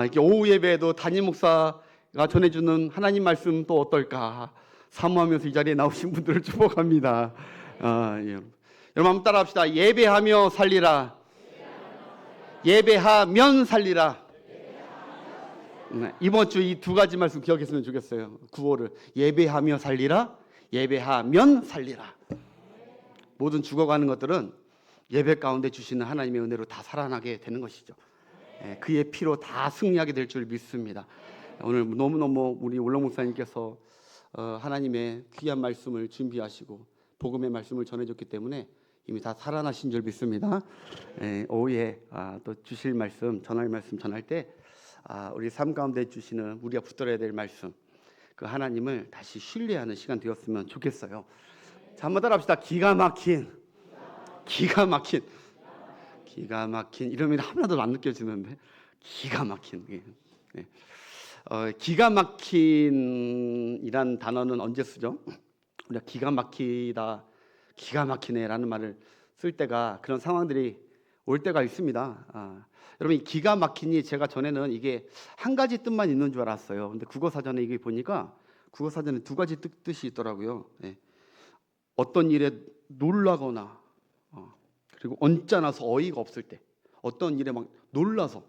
이렇게 오후 예배에도 담임 목사가 전해주는 하나님 말씀 또 어떨까 사모하면서 이 자리에 나오신 분들을 축복합니다. 예. 여러분 한번 따라합시다. 예배하며 살리라. 예배하면 살리라. 네, 이번 주 이 두 가지 말씀 기억했으면 좋겠어요. 구호를 예배하며 살리라, 예배하면 살리라. 모든 죽어가는 것들은 예배 가운데 주시는 하나님의 은혜로 다 살아나게 되는 것이죠. 그의 피로 다 승리하게 될 줄 믿습니다. 오늘 너무너무 우리 올롱 목사님께서 하나님의 귀한 말씀을 준비하시고 복음의 말씀을 전해줬기 때문에 이미 다 살아나신 줄 믿습니다. 오후에 또 주실 말씀, 전할 말씀 전할 때 우리 삶 가운데 주시는 우리가 붙들어야 될 말씀, 그 하나님을 다시 신뢰하는 시간 되었으면 좋겠어요. 자, 한번 따라합시다. 기가 막힌 이름이 하나도 안 느껴지는데 기가 막힌. 네. 기가 막힌이란 단어는 언제 쓰죠? 우리가 기가 막히다, 기가 막히네라는 말을 쓸 때가 그런 상황들이 올 때가 있습니다. 여러분 이 기가 막히니 제가 전에는 이게 한 가지 뜻만 있는 줄 알았어요. 근데 국어사전에 이게 보니까 국어사전에 두 가지 뜻이 있더라고요. 네. 어떤 일에 놀라거나 그리고 언짢아서 어이가 없을 때, 어떤 일에 막 놀라서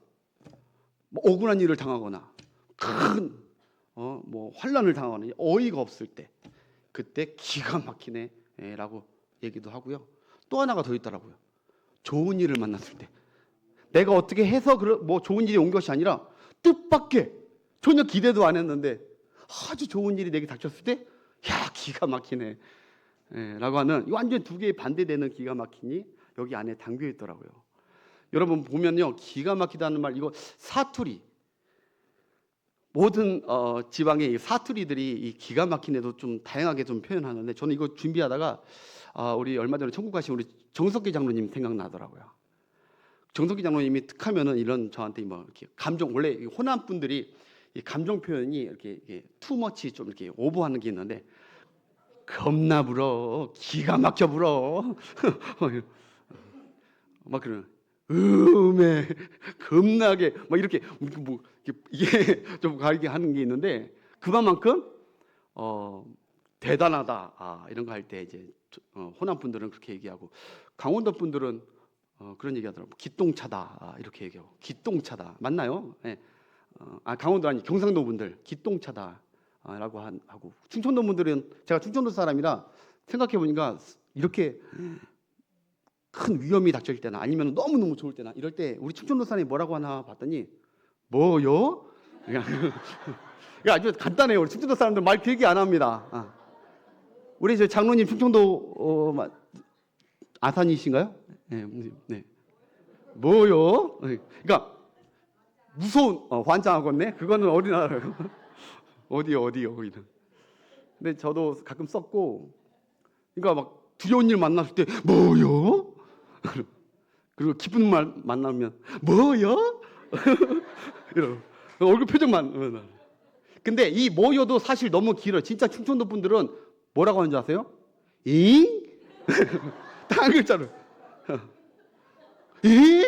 뭐 억울한 일을 당하거나 큰 뭐 환난을 당하거나 어이가 없을 때, 그때 기가 막히네라고 얘기도 하고요. 또 하나가 더 있더라고요. 좋은 일을 만났을 때, 내가 어떻게 해서 뭐 좋은 일이 온 것이 아니라 뜻밖의 전혀 기대도 안 했는데 아주 좋은 일이 내게 닥쳤을 때, 야 기가 막히네. 라고 하는 완전 두 개의 반대되는 기가 막히니 여기 안에 담겨 있더라고요. 여러분 보면요, 기가 막히다는 말, 이거 사투리, 모든 지방의 사투리들이 이 기가 막히네도 좀 다양하게 좀 표현하는데, 저는 이거 준비하다가 우리 얼마 전에 천국 가신 우리 정석기 장로님 생각나더라고요. 정석기 장로님이 툭하면은 이런 저한테 뭐 이렇게 감정, 원래 호남 분들이 이 감정 표현이 이렇게 투머치 좀 이렇게 오버하는 게 있는데, 겁나 불어, 기가 막혀 불어. 막 그런 겁나게 막 이렇게 뭐 이게 좀 가리게 하는 게 있는데, 그만큼 대단하다 이런 거 할 때 이제 호남 분들은 그렇게 얘기하고, 강원도 분들은 그런 얘기하더라고요. 기똥차다 이렇게 얘기하고. 기똥차다 맞나요? 네. 강원도 아니 경상도 분들 기똥차다 라고 하고, 충청도 분들은, 제가 충청도 사람이라 생각해 보니까 이렇게 큰 위험이 닥칠 때나 아니면 너무너무 좋을 때나 이럴 때 우리 충청도 사람이 뭐라고 하나 봤더니 뭐요? 이게 아주 간단해요. 우리 충청도 사람들 말 길게 안 합니다. 우리 저 장로님 충청도 아산이신가요? 네, 네. 뭐요? 그러니까 무서운 환장하겠네. 그거는 어린아이예요. 어디요 거기는. 근데 저도 가끔 썼고, 그러니까 막 두려운 일 만났을 때 뭐요? 그리고 기쁜 말 만나면 뭐요? 이런 얼굴 표정만. 근데 이 뭐요도 사실 너무 길어요. 진짜 충청도 분들은 뭐라고 하는 줄 아세요? 잉? 딱 한 글자로. 잉?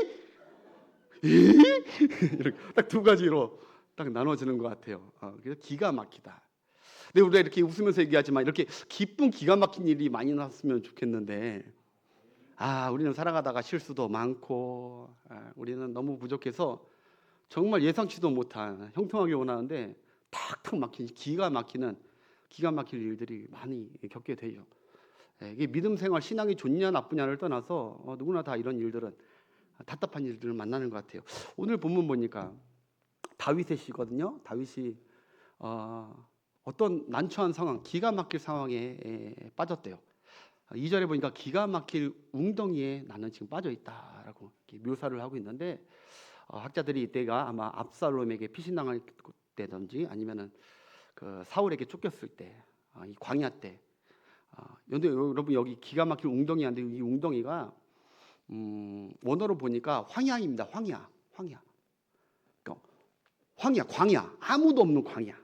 이렇게 딱 두 가지로 딱 나눠지는 것 같아요. 그래서 기가 막히다. 근데 우리가 이렇게 웃으면서 얘기하지만 이렇게 기쁜 기가 막힌 일이 많이 났으면 좋겠는데, 우리는 살아가다가 실수도 많고, 우리는 너무 부족해서 정말 예상치도 못한 형통하게 원하는데 탁탁 막힌 기가 막힐 일들이 많이 겪게 되죠. 이게 믿음 생활, 신앙이 좋냐 나쁘냐를 떠나서 누구나 다 이런 일들은, 답답한 일들을 만나는 것 같아요. 오늘 본문 보니까 다윗의 시거든요. 다윗이 어떤 난처한 상황, 기가 막힐 상황에 빠졌대요. 2절에 보니까 기가 막힐 웅덩이에 나는 지금 빠져 있다라고 묘사를 하고 있는데, 학자들이 이때가 아마 압살롬에게 피신당할 때든지 아니면은 그 사울에게 쫓겼을 때, 이 광야 때. 근데 여러분 여기 기가 막힐 웅덩이인데, 이 웅덩이가 원어로 보니까 황야입니다. 황야. 그러니까 광야, 아무도 없는 광야.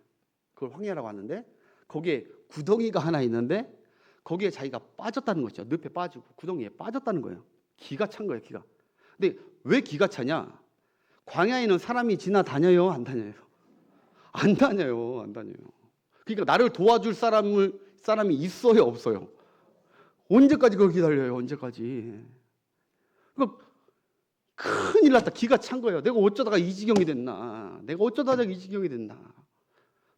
그걸 황야라고 하는데, 거기에 구덩이가 하나 있는데 거기에 자기가 빠졌다는 거죠. 늪에 빠지고 구덩이에 빠졌다는 거예요. 기가 찬 거예요. 기가. 근데 왜 기가 차냐? 광야에는 사람이 지나다녀요, 안 다녀요? 안 다녀요, 안 다녀요. 그러니까 나를 도와줄 사람이 있어요, 없어요? 언제까지 그걸 기다려요? 언제까지? 그러니까 큰일 났다. 기가 찬 거예요. 내가 어쩌다가 이 지경이 됐나? 내가 어쩌다가 이 지경이 됐나?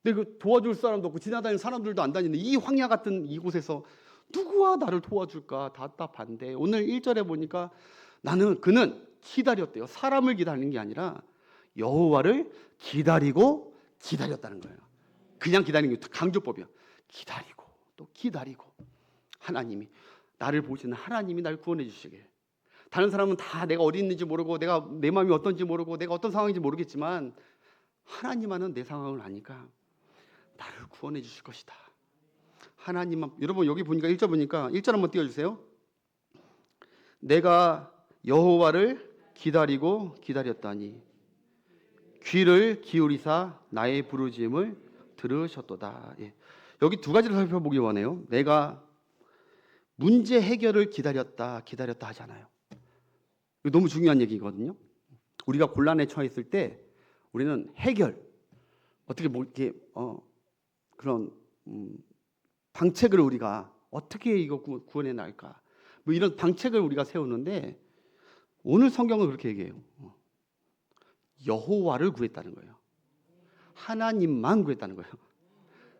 내가 도와줄 사람도 없고 지나다니는 사람들도 안 다니는 이 황야 같은 이곳에서 누구와 나를 도와줄까? 답답한데 오늘 1절에 보니까 그는 기다렸대요. 사람을 기다리는 게 아니라 여호와를 기다리고 기다렸다는 거예요. 그냥 기다리는 게 강조법이야. 기다리고 또 기다리고 하나님이 나를 보시는 하나님이 나를 구원해 주시길. 다른 사람은 다 내가 어디 있는지 모르고 내가 내 마음이 어떤지 모르고 내가 어떤 상황인지 모르겠지만 하나님만은 내 상황을 아니까 나를 구원해 주실 것이다. 하나님만. 여러분 여기 보니까 1절 보니까 1절 한번 띄워주세요. 내가 여호와를 기다리고 기다렸다니 귀를 기울이사 나의 부르짖음을 들으셨도다. 예. 여기 두 가지를 살펴보기 원해요. 내가 문제 해결을 기다렸다 하잖아요. 이거 너무 중요한 얘기거든요. 우리가 곤란에 처했을 때 우리는 해결, 어떻게 뭐 이렇게 그런 방책을 우리가 어떻게 이거 구원해 나갈까? 뭐 이런 방책을 우리가 세우는데 오늘 성경은 그렇게 얘기해요. 여호와를 구했다는 거예요. 하나님만 구했다는 거예요.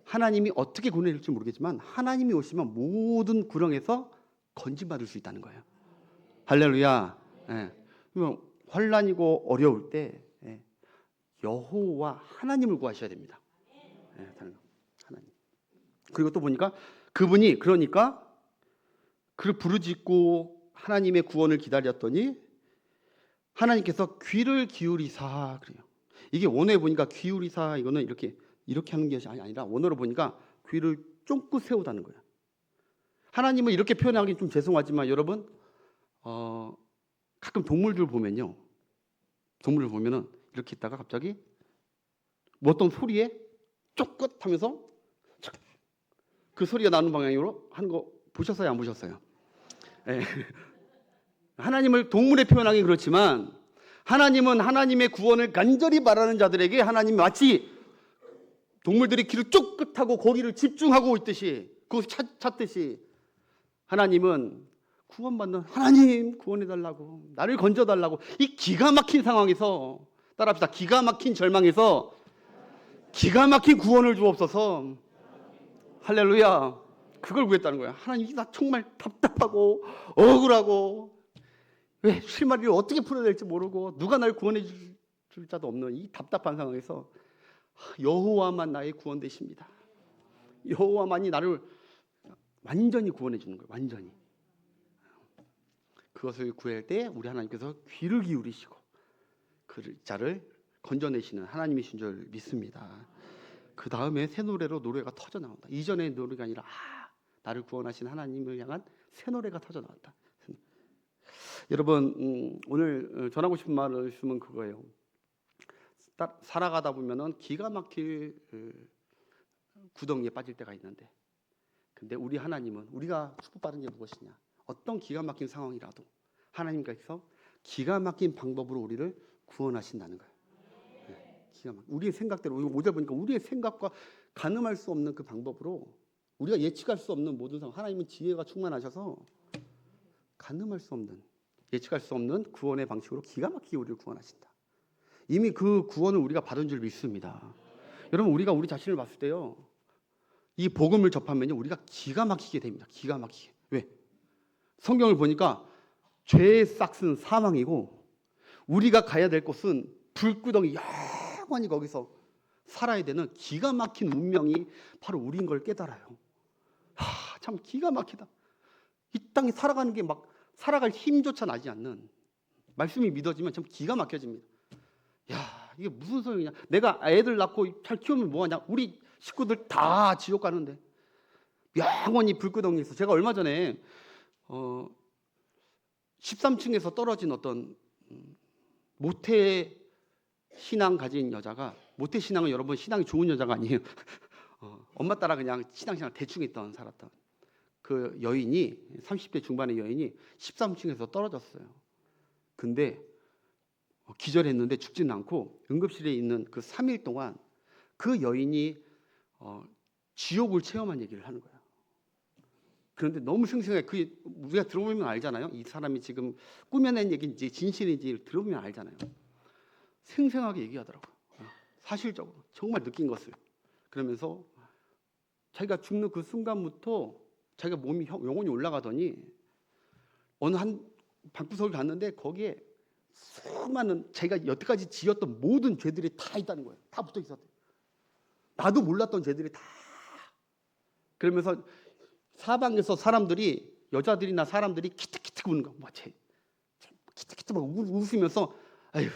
하나님이 어떻게 구원해 줄지 모르겠지만 하나님이 오시면 모든 구렁에서 건진받을 수 있다는 거예요. 할렐루야. 예. 그러면 환난이고 어려울 때 여호와 하나님을 구하셔야 됩니다. 예, 하나님. 그리고 또 보니까 그분이 그러니까 그를 부르짖고 하나님의 구원을 기다렸더니 하나님께서 귀를 기울이사 그래요. 이게 원어에 보니까 기울이사 이거는 이렇게 하는 것이 아니라 원어로 보니까 귀를 쫑긋 세우다는 거예요. 하나님은 이렇게 표현하기 좀 죄송하지만 여러분 가끔 동물들 보면요. 동물을 보면은 이렇게 있다가 갑자기 뭐 어떤 소리에 쫑긋 하면서 그 소리가 나는 방향으로 하는 거 보셨어요? 안 보셨어요? 네. 하나님을 동물에 표현하기 그렇지만 하나님은 하나님의 구원을 간절히 바라는 자들에게 하나님이 마치 동물들이 귀를 쫑긋하고 거기를 집중하고 있듯이 그것을 찾듯이 하나님은 구원받는 하나님 구원해달라고 나를 건져달라고 이 기가 막힌 상황에서 따라합시다. 기가 막힌 절망에서 기가 막힌 구원을 주옵소서. 할렐루야. 그걸 구했다는 거야. 하나님 나 정말 답답하고 억울하고 왜 실마리를 어떻게 풀어야 될지 모르고 누가 날 구원해 줄 자도 없는 이 답답한 상황에서 여호와만 나의 구원 되십니다. 여호와만이 나를 완전히 구원해 주는 거예요. 완전히. 그것을 구할 때 우리 하나님께서 귀를 기울이시고 그 자를 건져내시는 하나님이신 줄 믿습니다. 그 다음에 새 노래로 노래가 터져 나온다. 이전의 노래가 아니라 나를 구원하신 하나님을 향한 새 노래가 터져 나왔다. 여러분 오늘 전하고 싶은 말씀은 그거예요. 살아가다 보면은 기가 막힐 구덩이에 빠질 때가 있는데 근데 우리 하나님은 우리가 축복받은 게 무엇이냐? 어떤 기가 막힌 상황이라도 하나님께서 기가 막힌 방법으로 우리를 구원하신다는 거예요. 기가 막 우리의 생각대로 5절 보니까 우리의 생각과 가늠할 수 없는 그 방법으로 우리가 예측할 수 없는 모든 상황 하나님은 지혜가 충만하셔서 가늠할 수 없는 예측할 수 없는 구원의 방식으로 기가 막히게 우리를 구원하신다. 이미 그 구원을 우리가 받은 줄 믿습니다. 여러분 우리가 우리 자신을 봤을 때요. 이 복음을 접하면요. 우리가 기가 막히게 됩니다. 기가 막히게. 왜? 성경을 보니까 죄의 싹은 사망이고 우리가 가야 될 곳은 불구덩이 영원히 거기서 살아야 되는 기가 막힌 운명이 바로 우리인 걸 깨달아요. 참 기가 막히다. 이 땅에 살아가는 게 막 살아갈 힘조차 나지 않는 말씀이 믿어지면 참 기가 막혀집니다. 야 이게 무슨 소용이냐. 내가 애들 낳고 잘 키우면 뭐하냐. 우리 식구들 다 지옥 가는데 영원히 불구덩이에서 제가 얼마 전에 13층에서 떨어진 어떤 모태 신앙 가진 여자가 모태 신앙은 여러분 신앙이 좋은 여자가 아니에요. 엄마 따라 그냥 신앙생활 대충 했던 살았던 그 여인이 30대 중반의 여인이 13층에서 떨어졌어요. 근데 기절했는데 죽지는 않고 응급실에 있는 그 3일 동안 그 여인이 지옥을 체험한 얘기를 하는 거야. 그런데 너무 생생해. 그 우리가 들어보면 알잖아요. 이 사람이 지금 꾸며낸 얘기인지 진실인지 들어보면 알잖아요. 생생하게 얘기하더라고요. 사실적으로 정말 느낀 것을. 그러면서 자기가 죽는 그 순간부터 자기가 몸이 영혼이 올라가더니 어느 한 방구석을 갔는데 거기에 수많은 자기가 여태까지 지었던 모든 죄들이 다 있다는 거예요. 다 붙어 있었대. 나도 몰랐던 죄들이 다. 그러면서 사방에서 사람들이 여자들이나 사람들이 키득키득 우는 거. 키득키득 막 웃으면서 아유,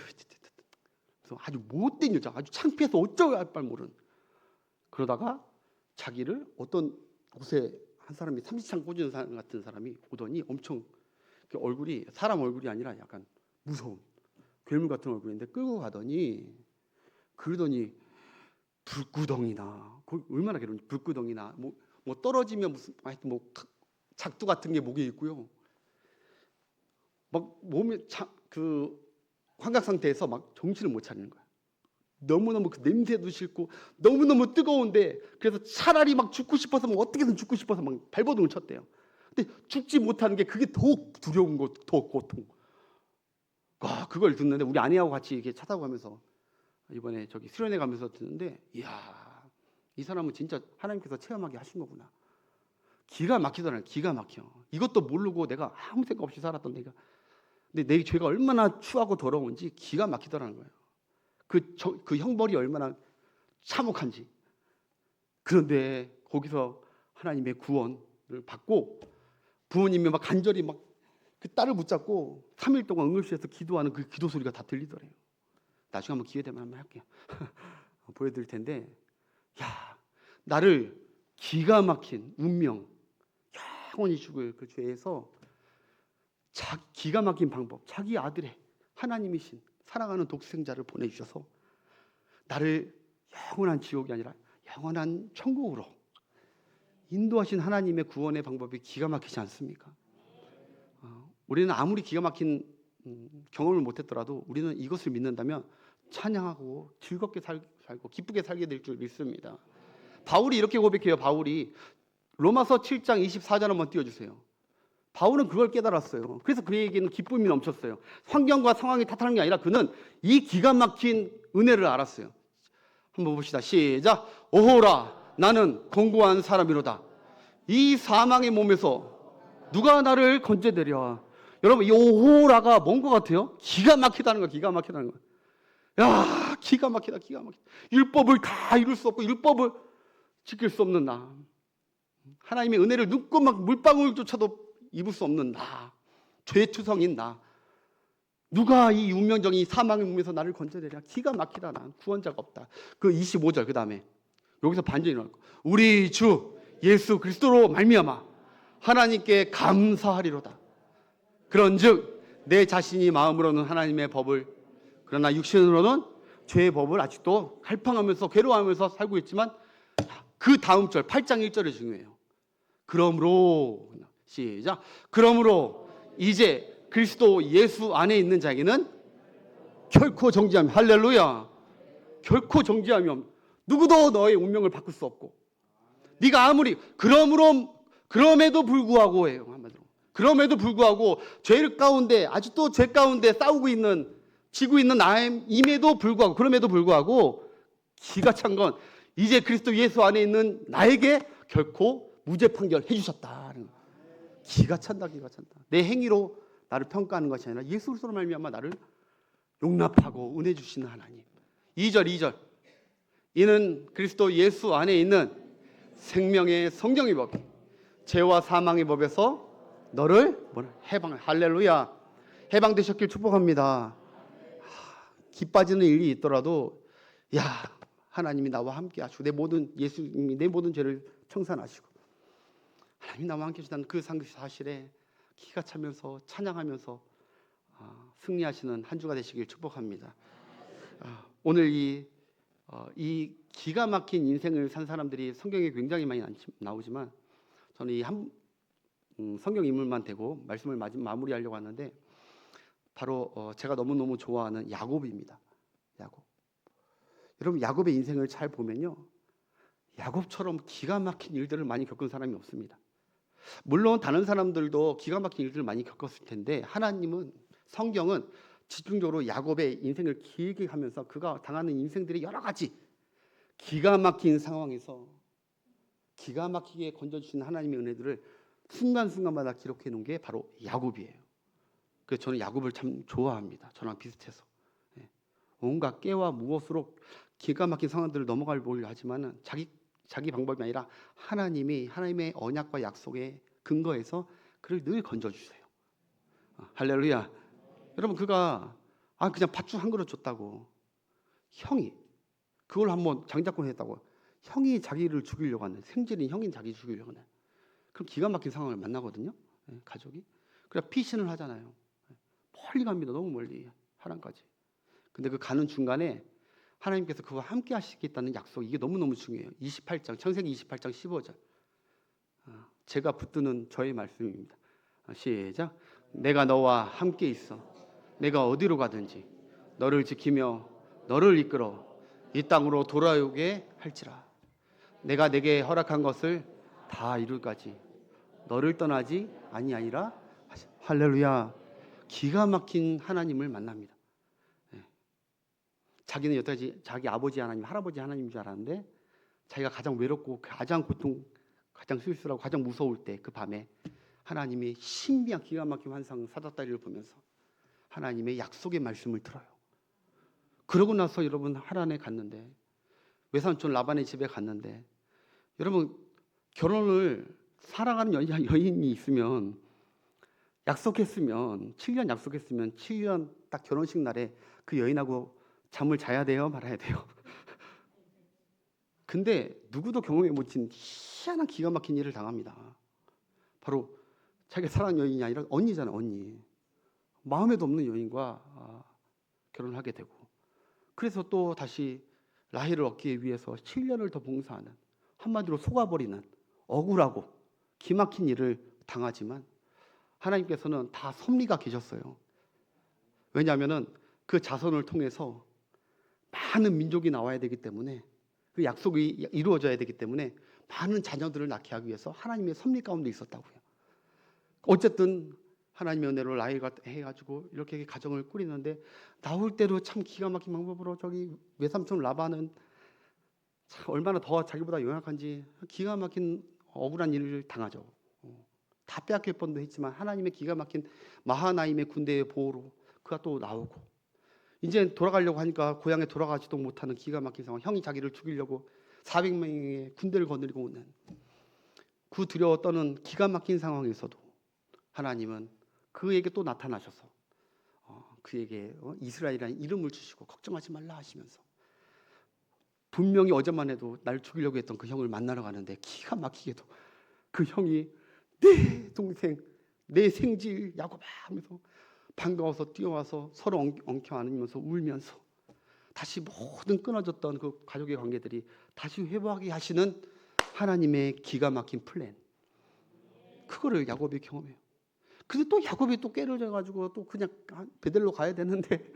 그래서 아주 못된 여자, 아주 창피해서 어쩌고 할 바 모르는. 그러다가 자기를 어떤 곳에 한 사람이 삼지창 꽂은 사람 같은 사람이 오더니 엄청 그 얼굴이 사람 얼굴이 아니라 약간 무서운 괴물 같은 얼굴인데 끌고 가더니 그러더니 불구덩이나 거기 얼마나 괴로운지 불구덩이나 뭐 떨어지면 무슨 하여튼 뭐 작두 같은 게 목에 있고요. 막 몸이 그 환각 상태에서 막 정신을 못 차리는 거야. 너무너무 그 냄새도 싫고 너무너무 뜨거운데 그래서 차라리 막 죽고 싶어서 막 어떻게든 죽고 싶어서 막 발버둥을 쳤대요. 근데 죽지 못하는 게 그게 더 두려운 거, 더 고통. 와, 그걸 듣는데 우리 아내하고 같이 이렇게 차 타고 가면서 이번에 저기 수련회 가면서 듣는데 이야, 이 사람은 진짜 하나님께서 체험하게 하신 거구나. 기가 막히더라고요. 기가 막혀. 이것도 모르고 내가 아무 생각 없이 살았던 내가. 근데 내 죄가 얼마나 추하고 더러운지 기가 막히더라는 거예요. 그 형벌이 얼마나 참혹한지. 그런데 거기서 하나님의 구원을 받고 부모님이 막 간절히 막 그 딸을 붙잡고 3일 동안 응급실에서 기도하는 그 기도 소리가 다 들리더래요. 나중에 한번 기회 되면 한번 할게요. 보여드릴 텐데, 야, 나를 기가 막힌 운명, 영원히 죽을 그 죄에서 기가 막힌 방법, 자기 아들의 하나님이신 사랑하는 독생자를 보내주셔서 나를 영원한 지옥이 아니라 영원한 천국으로 인도하신 하나님의 구원의 방법이 기가 막히지 않습니까? 우리는 아무리 기가 막힌 경험을 못했더라도 우리는 이것을 믿는다면 찬양하고 즐겁게 살고 기쁘게 살게 될 줄 믿습니다. 바울이 이렇게 고백해요. 바울이 로마서 7장 24절 한번 띄워주세요. 바울은 그걸 깨달았어요. 그래서 그에게는 기쁨이 넘쳤어요. 환경과 상황이 탓하는 게 아니라 그는 이 기가 막힌 은혜를 알았어요. 한번 봅시다. 시작. 오호라, 나는 권고한 사람이로다. 이 사망의 몸에서 누가 나를 건져내랴. 여러분, 이 오호라가 뭔 것 같아요? 기가 막히다는 거, 기가 막히다는 거. 야, 기가 막히다, 기가 막히다. 율법을 다 이룰 수 없고 율법을 지킬 수 없는 나. 하나님의 은혜를 눈꼽막 물방울조차도 입을 수 없는 나. 죄투성인 나. 누가 이 운명적인 사망의 몸에서 나를 건져내랴. 기가 막히다, 난 구원자가 없다. 그 25절 그 다음에 여기서 반전이 일어날 거. 우리 주 예수 그리스도로 말미암아 하나님께 감사하리로다. 그런즉 내 자신이 마음으로는 하나님의 법을 그러나 육신으로는 죄의 법을 아직도 갈팡하면서 괴로워하면서 살고 있지만 그 다음 절 8장 1절이 중요해요. 그러므로 시작. 그러므로 이제 그리스도 예수 안에 있는 자에게는 결코 정죄함이 할렐루야. 결코 정죄함이 없는 누구도 너의 운명을 바꿀 수 없고 네가 아무리 그럼에도 불구하고 해요. 한마디로. 그럼에도 불구하고 죄 가운데 아직도 죄 가운데 싸우고 있는 지고 있는 나임에도 불구하고 그럼에도 불구하고 기가 찬 건 이제 그리스도 예수 안에 있는 나에게 결코 무죄 판결해 주셨다. 기가 찬다, 기가 찬다. 내 행위로 나를 평가하는 것이 아니라 예수 그리스도로 말미암아 나를 용납하고 은혜 주시는 하나님. 2절 이는 그리스도 예수 안에 있는 생명의 성경의 법 죄와 사망의 법에서 너를 할렐루야 해방되셨길 축복합니다. 기 빠지는 일이 있더라도 야, 하나님이 나와 함께 하시고 예수님이 내 모든 죄를 청산하시고 하나님이 나와 함께 하시다는 그 사실에 기가 차면서 찬양하면서 승리하시는 한 주가 되시길 축복합니다. 오늘 이 기가 막힌 인생을 산 사람들이 성경에 굉장히 많이 나오지만 저는 이 성경 인물만 대고 말씀을 마무리하려고 하는데 바로 제가 너무너무 좋아하는 야곱입니다. 야곱. 여러분 야곱의 인생을 잘 보면요, 야곱처럼 기가 막힌 일들을 많이 겪은 사람이 없습니다. 물론 다른 사람들도 기가 막힌 일들을 많이 겪었을 텐데 하나님은, 성경은 집중적으로 야곱의 인생을 길게 하면서 그가 당하는 인생들이 여러 가지 기가 막힌 상황에서 기가 막히게 건져주신 하나님의 은혜들을 순간순간마다 기록해 놓은 게 바로 야곱이에요. 그래서 저는 야곱을 참 좋아합니다. 저랑 비슷해서. 온갖 깨와 무엇으로 기가 막힌 상황들을 넘어가려고 하지만은 자기 방법이 아니라 하나님의 언약과 약속에 근거해서 그를 늘 건져주세요. 할렐루야. 여러분 그가 그냥 팥죽 한 그릇 줬다고, 형이 그걸 한번 장자권 했다고, 형이 자기를 죽이려고 하는, 생질인 형이 자기 죽이려고 하는, 그럼 기가 막힌 상황을 만나거든요. 가족이. 그래 피신을 하잖아요. 멀리 갑니다. 너무 멀리, 하란까지. 근데 그 가는 중간에 하나님께서 그와 함께 하시겠다는 약속, 이게 너무너무 중요해요. 28장 창세기 28장 15절 제가 붙드는 저의 말씀입니다. 시작. 내가 너와 함께 있어 내가 어디로 가든지 너를 지키며 너를 이끌어 이 땅으로 돌아오게 할지라. 내가 내게 허락한 것을 다 이룰까지 너를 떠나지 아니하리라. 할렐루야. 기가 막힌 하나님을 만납니다. 자기는 여태까지 자기 아버지 하나님, 할아버지 하나님인 줄 알았는데 자기가 가장 외롭고 가장 가장 쓸쓸하고 가장 무서울 때 그 밤에 하나님이 신비한 기가 막힌 환상 사닥다리를 보면서 하나님의 약속의 말씀을 들어요. 그러고 나서 여러분 하란에 갔는데, 외삼촌 라반의 집에 갔는데, 여러분 결혼을 사랑하는 여인이 있으면, 약속했으면 7년 약속했으면 7년 딱 결혼식 날에 그 여인하고 잠을 자야 돼요, 말아야 돼요? 근데 누구도 경험해 못한 희한한 기가 막힌 일을 당합니다. 바로 자기가 사랑하는 여인이 아니라 언니잖아요, 언니. 마음에도 없는 여인과 결혼을 하게 되고, 그래서 또 다시 라헬을 얻기 위해서 7년을 더 봉사하는, 한마디로 속아버리는 억울하고 기막힌 일을 당하지만 하나님께서는 다 섭리가 계셨어요. 왜냐하면 그 자손을 통해서 많은 민족이 나와야 되기 때문에, 그 약속이 이루어져야 되기 때문에 많은 자녀들을 낳게 하기 위해서 하나님의 섭리 가운데 있었다고요. 어쨌든 하나님의 은혜로 라헬과 해가지고 이렇게 가정을 꾸리는데, 나올 때도 참 기가 막힌 방법으로 저기 외삼촌 라반은 참 얼마나 더 자기보다 연약한지 기가 막힌 억울한 일을 당하죠. 다 빼앗길 뻔도 했지만 하나님의 기가 막힌 마하나임의 군대의 보호로 그가 또 나오고, 이제 돌아가려고 하니까 고향에 돌아가지도 못하는 기가 막힌 상황, 형이 자기를 죽이려고 400명의 군대를 거느리고 오는 그 두려워 떠는 기가 막힌 상황에서도 하나님은 그에게 또 나타나셔서 그에게 이스라엘이라는 이름을 주시고 걱정하지 말라 하시면서, 분명히 어제만 해도 날 죽이려고 했던 그 형을 만나러 가는데 기가 막히게도 그 형이 내 동생, 내 생질 야곱아 하면서 반가워서 뛰어와서 서로 엉켜 안으면서 울면서 다시 모든 끊어졌던 그 가족의 관계들이 다시 회복하게 하시는 하나님의 기가 막힌 플랜, 그거를 야곱이 경험해요. 근데 또 야곱이 또 깨려져가지고 또 그냥 베델로 가야 되는데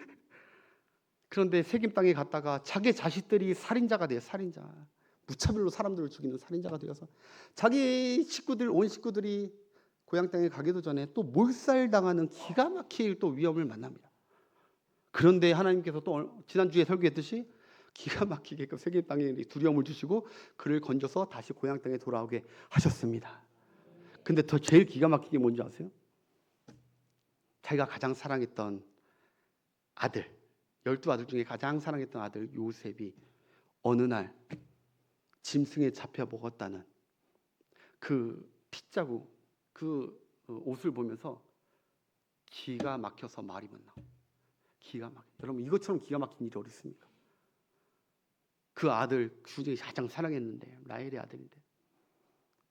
그런데 세겜 땅에 갔다가 자기 자식들이 살인자가 돼요. 살인자, 무차별로 사람들을 죽이는 살인자가 되어서 자기 식구들, 온 식구들이 고향 땅에 가기도 전에 또 몰살당하는 기가 막힐 또 위험을 만납니다. 그런데 하나님께서 또 지난주에 설교했듯이 기가 막히게 그 세겜 땅에 두려움을 주시고 그를 건져서 다시 고향 땅에 돌아오게 하셨습니다. 근데 더 제일 기가 막힌 게 뭔지 아세요? 자기가 가장 사랑했던 아들, 12아들 중에 가장 사랑했던 아들 요셉이 어느 날 짐승에 잡혀 먹었다는 그 핏자국, 그 옷을 보면서 기가 막혀서 말이 못 나와. 기가 막혀. 여러분 이것처럼 기가 막힌 일이 어디 있습니까? 그 아들, 그 중에 가장 사랑했는데, 라헬의 아들인데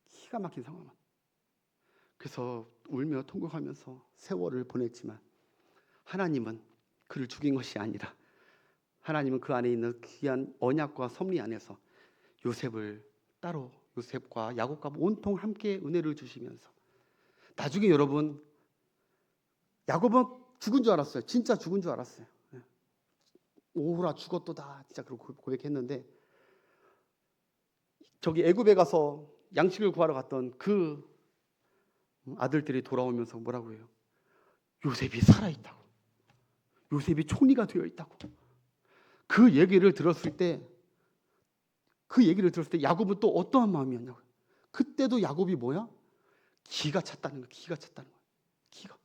기가 막힌 상황. 그래서 울며 통곡하면서 세월을 보냈지만 하나님은 그를 죽인 것이 아니라 하나님은 그 안에 있는 귀한 언약과 섭리 안에서 요셉을 따로, 요셉과 야곱과 온통 함께 은혜를 주시면서 나중에 여러분 야곱은 죽은 줄 알았어요. 진짜 죽은 줄 알았어요. 오호라 죽었도다 진짜 그렇게 고백했는데, 저기 애굽에 가서 양식을 구하러 갔던 그 아들들이 돌아오면서 뭐라고 해요? 요셉이 살아있다고, 요셉이 총리가 되어 있다고. 그 얘기를 들었을 때 야곱은 또 어떠한 마음이었냐고요. 그때도 야곱이 뭐야? 기가 찼다는 거야. 기가 찼다는 거야. 기가.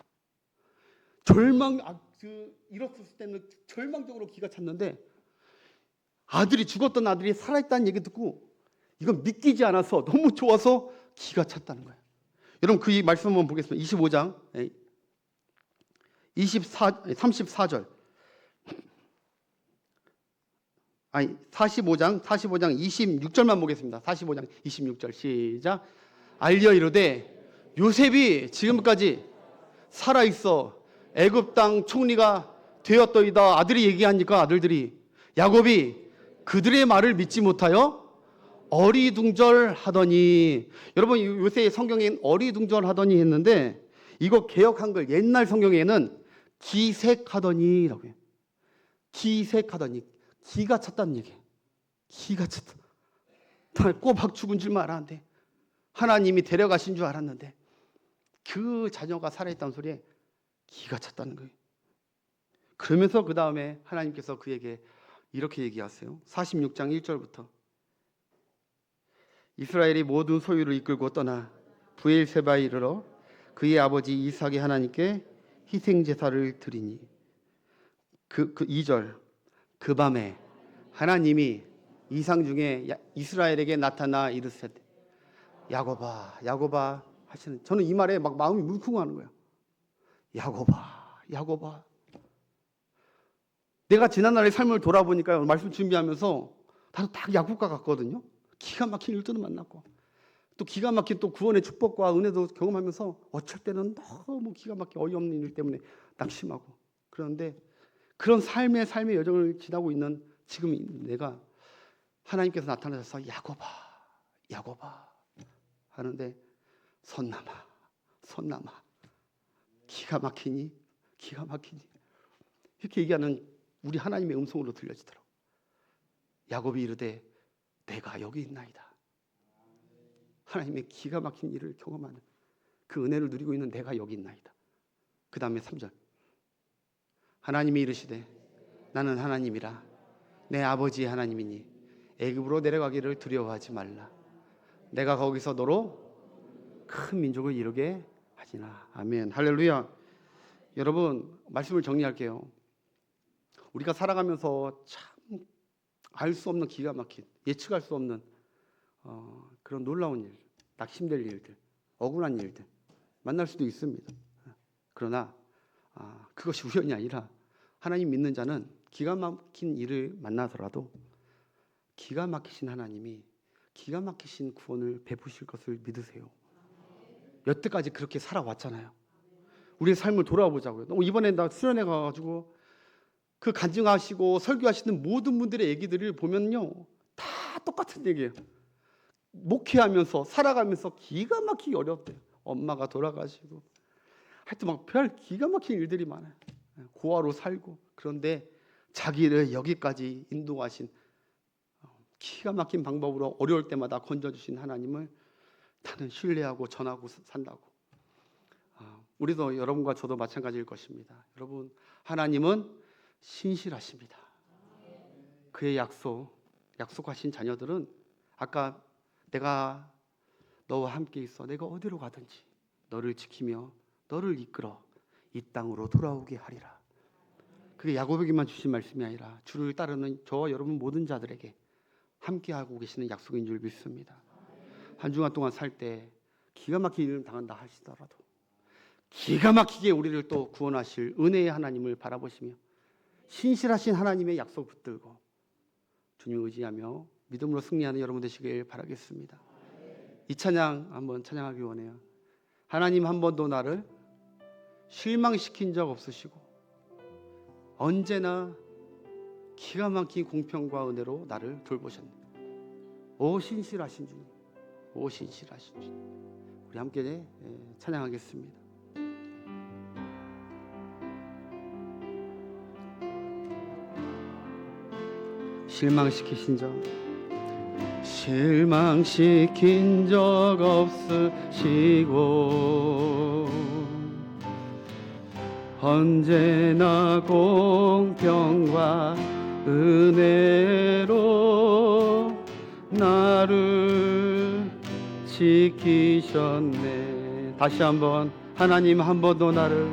잃었을 때는 절망적으로 기가 찼는데, 죽었던 아들이 살아있다는 얘기 듣고 이건 믿기지 않아서 너무 좋아서 기가 찼다는 거예요. 여러분 그 말씀 한번 보겠습니다. 25장 34절. 45장 26절만 보겠습니다. 45장 26절 시작. 알려 이르되 요셉이 지금까지 살아있어 애굽 땅 총리가 되었더이다. 아들이 얘기하니까 아들들이, 야곱이 그들의 말을 믿지 못하여 어리둥절하더니. 여러분 요새 성경엔 어리둥절하더니 했는데, 이거 개역 한글 옛날 성경에는 기색하더니라고 해요. 기색하더니, 기가 찼다는 얘기예요. 기가 찼다. 꼬박 죽은 줄만 알았는데, 하나님이 데려가신 줄 알았는데 그 자녀가 살아있다는 소리에 기가 찼다는 거예요. 그러면서 그 다음에 하나님께서 그에게 이렇게 얘기하세요. 46장 1절부터. 이스라엘이 모든 소유를 이끌고 떠나 브엘세바에 이르러 그의 아버지 이삭의 하나님께 희생제사를 드리니. 그 2절. 그 밤에 하나님이 이상 중에 이스라엘에게 나타나 이르시되 야곱아 야곱아 하시는, 저는 이 말에 막 마음이 물컹하는 거예요. 야곱아 야곱아. 내가 지난날의 삶을 돌아보니까 말씀 준비하면서 나도 딱 야곱과 같거든요. 기가 막힌 일들을 만났고 또 기가 막힌 또 구원의 축복과 은혜도 경험하면서 어쩔 때는 너무 기가 막힌 어이없는 일 때문에 낙심하고. 그런데 그런 삶의 여정을 지나고 있는 지금 내가 하나님께서 나타나셔서 야곱아 야곱아 하는데, 손남아 기가 막히니 이렇게 얘기하는 우리 하나님의 음성으로 들려지더라고. 야곱이 이르되 내가 여기 있나이다. 하나님의 기가 막힌 일을 경험하는 그 은혜를 누리고 있는 내가 여기 있나이다. 그 다음에 3절. 하나님이 이르시되 나는 하나님이라 내 아버지의 하나님이니 애굽으로 내려가기를 두려워하지 말라. 내가 거기서 너로 큰 민족을 이루게 하시나. 아멘. 할렐루야. 여러분 말씀을 정리할게요. 우리가 살아가면서 참 알 수 없는 기가 막힌, 예측할 수 없는 그런 놀라운 일, 낙심될 일들, 억울한 일들 만날 수도 있습니다. 그러나 그것이 우연이 아니라 하나님 믿는 자는 기가 막힌 일을 만나더라도 기가 막히신 하나님이 기가 막히신 구원을 베푸실 것을 믿으세요. 여태까지 그렇게 살아왔잖아요. 우리의 삶을 돌아보자고요. 이번에 나 수련회 가가지고 그 간증하시고 설교하시는 모든 분들의 얘기들을 보면요, 다 똑같은 얘기예요. 목회하면서 살아가면서 기가 막히게 어려웠대요. 엄마가 돌아가시고 하여튼 막 별 기가 막힌 일들이 많아요. 고아로 살고. 그런데 자기를 여기까지 인도하신, 기가 막힌 방법으로 어려울 때마다 건져주신 하나님을 나는 신뢰하고 전하고 산다고. 우리도 여러분과 저도 마찬가지일 것입니다. 여러분, 하나님은 신실하십니다. 그의 약속하신 자녀들은 아까 내가 너와 함께 있어 내가 어디로 가든지 너를 지키며 너를 이끌어 이 땅으로 돌아오게 하리라. 그게 야곱에게만 주신 말씀이 아니라 주를 따르는 저와 여러분 모든 자들에게 함께하고 계시는 약속인 줄 믿습니다. 한 주간 동안 살 때 기가 막힌 일을 당한다 하시더라도 기가 막히게 우리를 또 구원하실 은혜의 하나님을 바라보시며 신실하신 하나님의 약속 붙들고 주님을 의지하며 믿음으로 승리하는 여러분 되시길 바라겠습니다. 이 찬양 한번 찬양하기 원해요. 하나님 한 번도 나를 실망시킨 적 없으시고 언제나 기가 막힌 공평과 은혜로 나를 돌보셨네. 오 신실하신 주님, 오 신실하신 주님. 우리 함께 찬양하겠습니다. 실망시키신 적 없으시고 언제나 공평과 은혜로 나를 지키셨네. 다시 한번, 하나님 한 번도 나를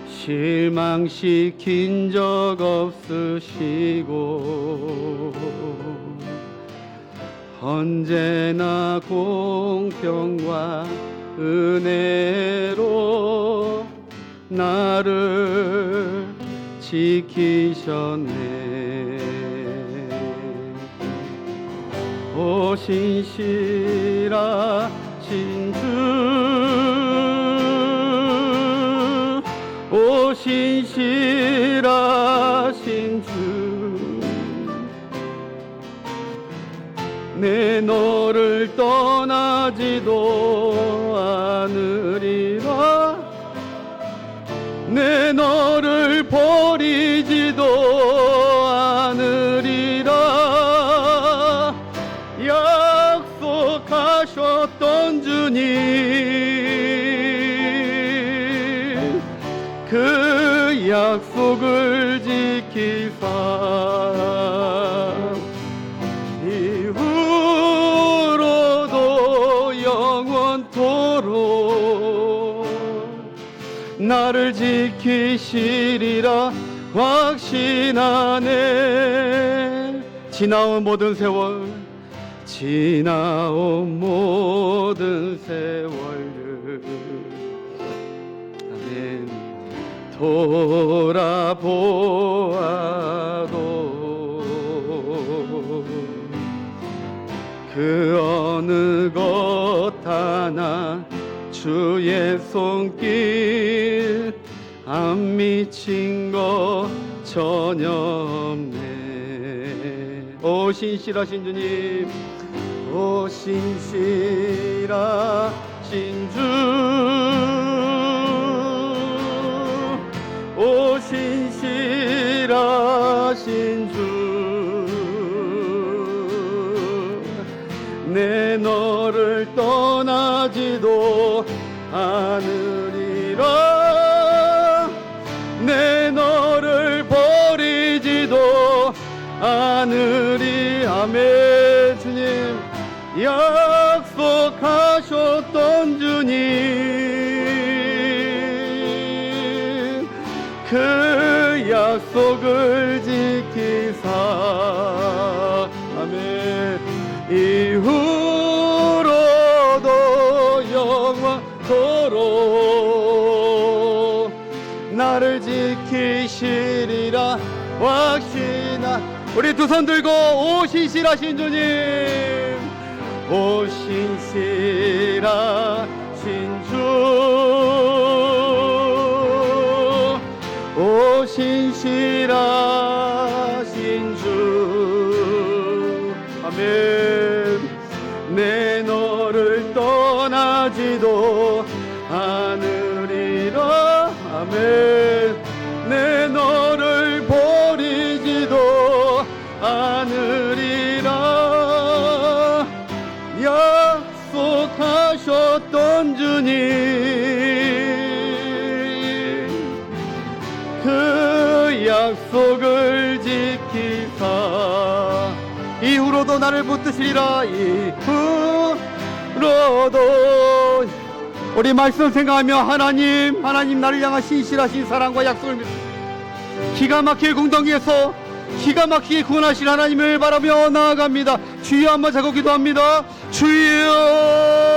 실망시킨 적 없으시고 언제나 공평과 은혜로 나를 지키셨네. 오 신실하신 주, 오 신실하신 주, 내 너를 떠나지도 않으리라, 내 너를 버리지도 않으리라 약속하셨던 주님, 그 약속을 지키사 이후로도 영원토록 나를 지키시리라 확신하네. 지나온 모든 세월, 지나온 모든 세월을 아멘. 돌아보아도 그 어느 것 하나 주의 손길 안 미친 것 전혀 없네. 오 신실하신 주님, 오 신실하신 주, 오 신실하신 주, 내 너를 떠나지도 않으리라, 내 너를 버리지도 않으리. 아멘. 주님 약속하셨던 주님, 그 약속을 지키사 아멘. 이후로도 영원토록 나를 지키시리라 확신하. 우리 두 손 들고 오 신실하신 주님, 오 신실하신 주, 오 신실하신 주 아멘. 내 너를 떠나지도 않으리라 아멘. 내 너를 버리지도 않으리라 약속하셨던 주님, 그 약속을 지키사 이후로도 나를 붙드시리라. 이후로도 우리 말씀 생각하며 하나님 나를 향한 신실하신 사랑과 약속을 믿습니다. 기가 막힐 궁덩이에서 기가 막히게 구원하실 하나님을 바라며 나아갑니다. 주여 한번 자고 기도합니다. 주여